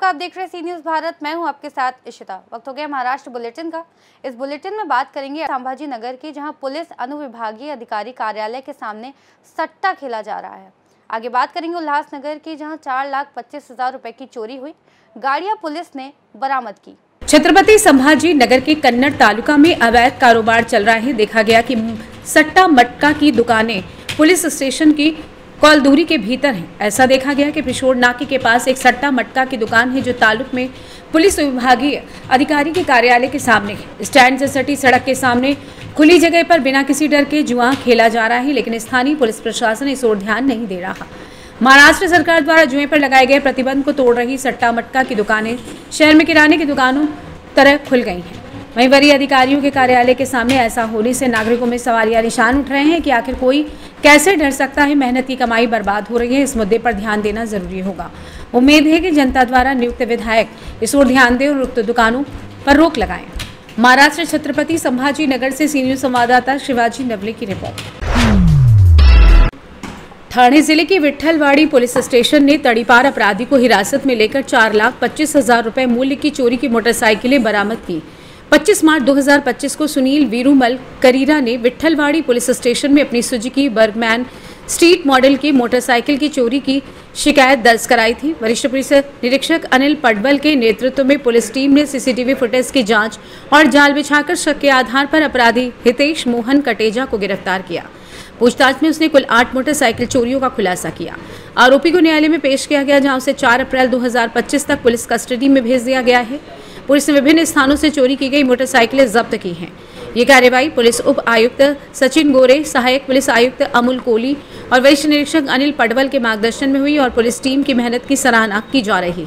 आप देख रहे हैं सी न्यूज़ भारत। मैं हूं आपके साथ इशिता। वक्त हो गया महाराष्ट्र बुलेटिन का। इस बुलेटिन में बात करेंगे संभाजी नगर की, जहां पुलिस अनुविभागीय अधिकारी कार्यालय के सामने सट्टा खेला जा रहा है। आगे बात करेंगे उल्लासनगर की, जहां 4,25,000 रुपए की चोरी हुई, गाड़ियां पुलिस ने बरामद की। छत्रपति संभाजी नगर के कन्नड़ तालुका में अवैध कारोबार चल रहा है। देखा गया कि सट्टा मटका की दुकानें पुलिस स्टेशन की कॉल दूरी के भीतर है। ऐसा देखा गया कि पिशोर नाके के पास एक सट्टा मटका की दुकान है, जो तालुक में पुलिस विभागीय अधिकारी के कार्यालय के सामने है। स्टैंड से सटी सड़क के सामने खुली जगह पर बिना किसी डर के जुआ खेला जा रहा है, लेकिन स्थानीय पुलिस प्रशासन इस ओर ध्यान नहीं दे रहा। महाराष्ट्र सरकार द्वारा जुए पर लगाए गए प्रतिबंध को तोड़ रही सट्टा मटका की दुकानें शहर में किराने की दुकानों तरह खुल गई हैं। वहीं वरीय अधिकारियों के कार्यालय के सामने ऐसा होने से नागरिकों में सवालिया निशान उठ रहे हैं कि आखिर कोई कैसे डर सकता है। मेहनत की कमाई बर्बाद हो रही है। इस मुद्दे पर ध्यान देना जरूरी होगा। उम्मीद है कि जनता द्वारा नियुक्त विधायक इस ओर ध्यान दें और उक्त दुकानों पर रोक लगाएं। महाराष्ट्र छत्रपति संभाजी नगर से सी न्यूज़ संवाददाता शिवाजी नवले की रिपोर्ट। ठाणे जिले की विट्ठलवाड़ी पुलिस स्टेशन ने तड़ीपार अपराधी को हिरासत में लेकर 4,25,000 रुपए मूल्य की चोरी की मोटरसाइकिलें बरामद की। 25 मार्च 2025 को सुनील वीरूमल करीरा ने विट्ठलवाड़ी पुलिस स्टेशन में अपनी सुजुकी बर्गमैन स्ट्रीट मॉडल की मोटरसाइकिल की चोरी की शिकायत दर्ज कराई थी। वरिष्ठ पुलिस निरीक्षक अनिल पडवल के नेतृत्व में पुलिस टीम ने सीसीटीवी फुटेज की जांच और जाल बिछाकर शक के आधार पर अपराधी हितेश मोहन कटेजा को गिरफ्तार किया। पूछताछ में उसने कुल 8 मोटरसाइकिल चोरियों का खुलासा किया। आरोपी को न्यायालय में पेश किया गया, जहां उसे 4 अप्रैल 2025 तक पुलिस कस्टडी में भेज दिया गया है। पुलिस ने विभिन्न स्थानों से चोरी की गई मोटरसाइकिलें जब्त की हैं। ये कार्रवाई पुलिस उप आयुक्त सचिन गोरे, सहायक पुलिस आयुक्त अमूल कोली और वरिष्ठ निरीक्षक अनिल पडवल के मार्गदर्शन में हुई और पुलिस टीम की मेहनत की सराहना की जा रही है।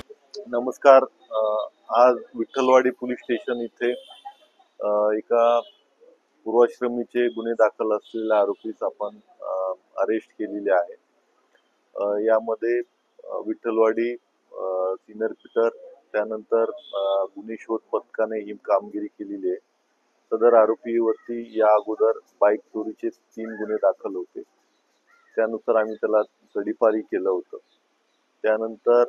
नमस्कार। आज विठ्ठलवाडी पोलीस स्टेशन इथे एका पूर्वाश्रमीचे गुन्हे दाखल असलेल्या आरोपीस आपण अरेस्ट केलेले आहे। यामध्ये विठ्ठलवाडी सिनियर पीटर, त्यानंतर गुन्हे शोध पथकाने ही कामगिरी केलेली आहे। सदर आरोपीवरती या अगोदर बाईक चोरीचे 3 गुन्हे दाखल होते। त्यानुसार आम्ही त्याला तडीपारी केलं होतं। त्यानंतर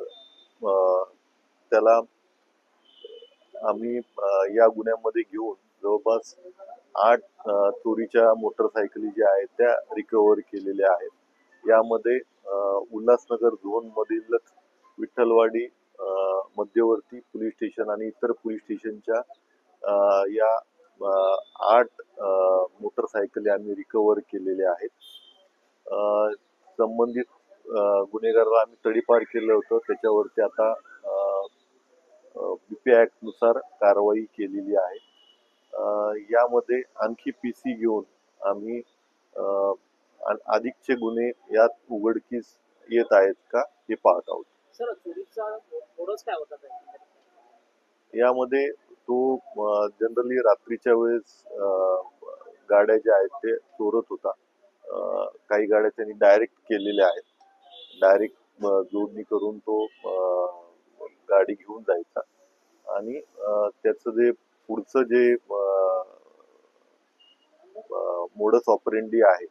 त्याला आम्ही या गुन्ह्यामध्ये घेऊन जवळपास 8 चोरीच्या मोटरसायकली ज्या आहेत त्या रिकव्हर केलेल्या आहेत। यामध्ये उल्हासनगर झोन मधीलच विठ्ठलवाडी मध्यवर्ती पोलीस स्टेशन आणि इतर पोलीस स्टेशनच्या या 8 मोटरसायकली आम्ही रिकव्हर केलेल्या आहेत। संबंधित गुन्हेगाराला आम्ही तडीपार केलं होतं। त्याच्यावरती आता बीपी ऍक्ट नुसार कारवाई केलेली आहे। यामध्ये आणखी पीसी घेऊन आम्ही अधिकचे गुन्हे यात उघडकीस येत आहेत का हे पाहत आहोत। सर, चोरीचा मोडच काय होता? यामध्ये तो जनरली रात्रीच्या वेळेस गाड्या ज्या आहेत ते चोरत होता। काही गाड्या त्यांनी डायरेक्ट केलेल्या आहेत। डायरेक्ट जोडणी करून तो गाडी घेऊन जायचा आणि त्याचं जे पुढचं जे मोडस ऑपरेंडी आहे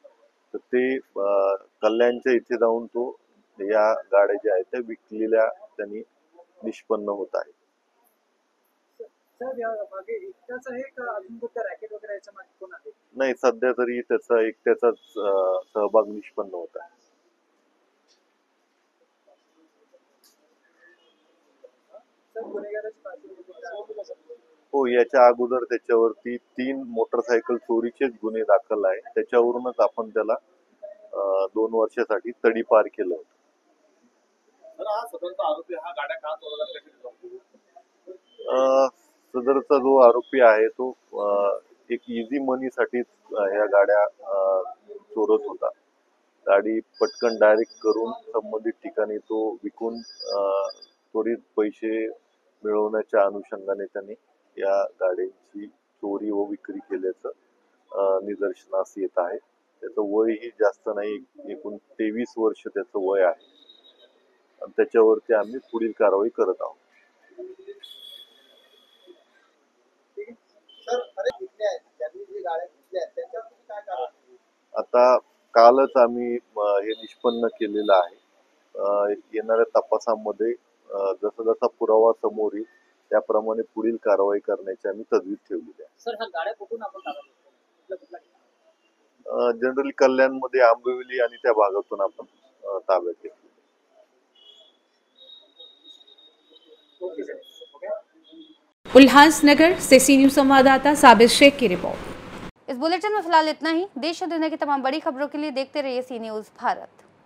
तर ते कल्याणच्या इथे जाऊन तो या गाड्या ज्या आहेत त्या विकलेल्या त्यांनी निष्पन्न होत आहे। नाही, सध्या तरी त्याचा एकट्याचाच सहभाग निष्पन्न होत आहे। हो, याच्या अगोदर त्याच्यावरती 3 मोटरसायकल चोरीचेच गुन्हे दाखल आहे। त्याच्यावरूनच आपण त्याला 2 वर्षासाठी तडीपार केलं होतं। सदरचा जो आरोपी आहे तो एक इझी मनीसाठीच ह्या गाड्या चोरत होता। गाडी पटकन डायरेक्ट करून संबंधित ठिकाणी तो विकून त्वरित पैसे मिळवण्याच्या अनुषंगाने त्यांनी या गाड्यांची चोरी व विक्री केल्याचं निदर्शनास येत आहे। त्याचं वयही जास्त नाही, एकूण 23 वर्ष त्याचं वय आहे आणि त्याच्यावरती आम्ही पुढील कारवाई करत आहोत। आता कालच आम्ही हे निष्पन्न केलेलं आहे। येणाऱ्या तपासामध्ये जसा जसा पुरावा समोर येईल त्याप्रमाणे पुढील कारवाई करण्याची आम्ही तजवीज ठेवलेली आहे. सर ह्या गाड्या कुठून आपण ताब्यात घेतल्या? कुठल्या ठिकाणी? जनरली कल्याणमध्ये आंबिवली आणि त्या भागातून आपण ताब्यात घेतली. Okay sir. ओके. उल्हासनगर से सी न्यूज संवाददाता साबिर शेख की रिपोर्ट। इस बुलेटिन में फिलहाल इतना ही। देश और दुनिया की तमाम बड़ी खबरों के लिए देखते रहिए सी न्यूज़ भारत।